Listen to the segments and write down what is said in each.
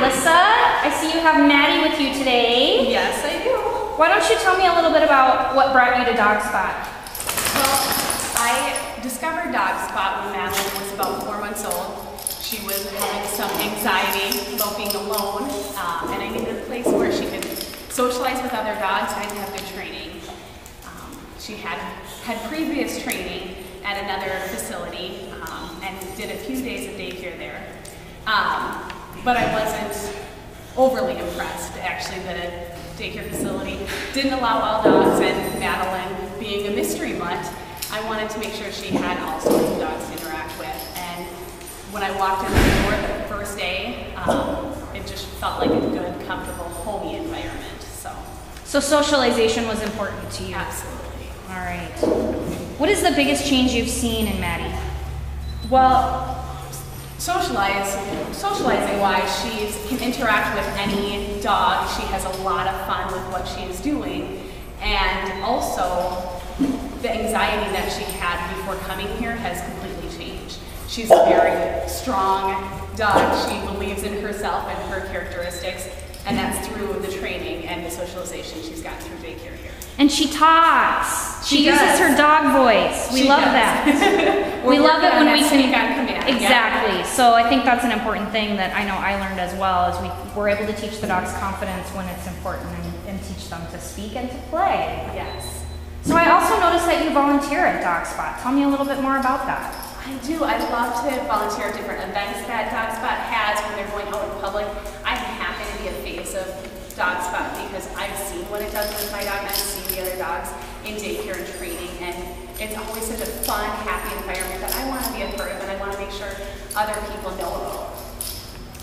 Lissa. I see you have Maddie with you today. Yes, I do. Why don't you tell me a little bit about what brought you to Dogue Spot? Well, I discovered Dogue Spot when Madeline was about 4 months old. She was having some anxiety about being alone, and I needed a place where she could socialize with other dogs and have good training. She had previous training at another facility and did a few days of daycare there. But I wasn't overly impressed. Actually, the daycare facility didn't allow all dogs, and Madeline, being a mystery mutt, I wanted to make sure she had all sorts of dogs to interact with. And when I walked in the door the first day, it just felt like a good, comfortable, homey environment. So socialization was important to you? Absolutely. All right. What is the biggest change you've seen in Maddie? Well, socializing wise, she can interact with any dog. She has a lot of fun with what she is doing. And also, the anxiety that she had before coming here has completely changed. She's a very strong dog. She believes in herself and her characteristics, and that's through the training and the socialization she's got through daycare here. And she talks. She uses her dog voice. We love that. We love it when we can on command. Exactly. Yeah. So I think that's an important thing that I know I learned as well, is we're able to teach the dogs confidence when it's important, and teach them to speak and to play. Yes. So I also noticed that you volunteer at Dogue Spot. Tell me a little bit more about that. I do. I love to volunteer at different events that Dogue Spot has when they're going out in public. I'm happy to be a face of Dogue Spot because I've seen what it does with my dog, and I've seen the other dogs in daycare and training, and it's always such a fun, happy environment that I want to be a part of, and I want to make sure other people know about.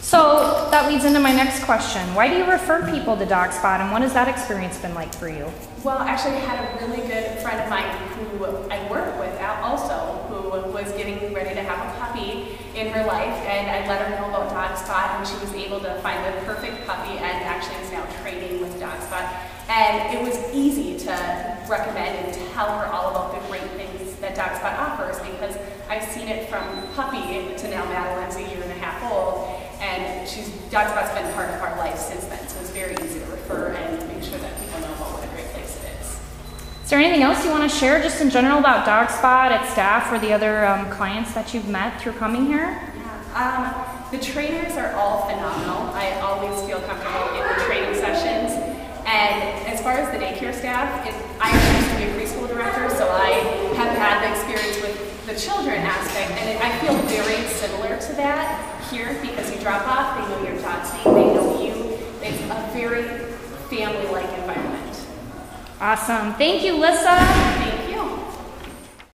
So that leads into my next question. Why do you refer people to Dogue Spot, and what has that experience been like for you? Well, actually, I had a really good friend of mine who I work with also, who was getting ready to have a puppy in her life, and I let her know about Dogue Spot, and she was able to find the perfect puppy, and actually is now training with Dogue Spot. And it was easy to recommend and tell her all about the great things that Dogue Spot offers, because I've seen it from puppy to now Madeline's a 1.5 years old, and Dogue Spot's been part of our life since then, so it's very easy to refer and make sure that people know about what a great place it is. Is there anything else you want to share just in general about Dogue Spot, its staff, or the other clients that you've met through coming here? Yeah. The trainers are all phenomenal. I always feel comfortable in the training sessions. And as far as the daycare staff, I actually used to be a preschool director, so I have had the experience with the children aspect, and I feel very similar to that here, because you drop off, they know your dog's name, they know you. It's a very family-like environment. Awesome. Thank you, Lissa.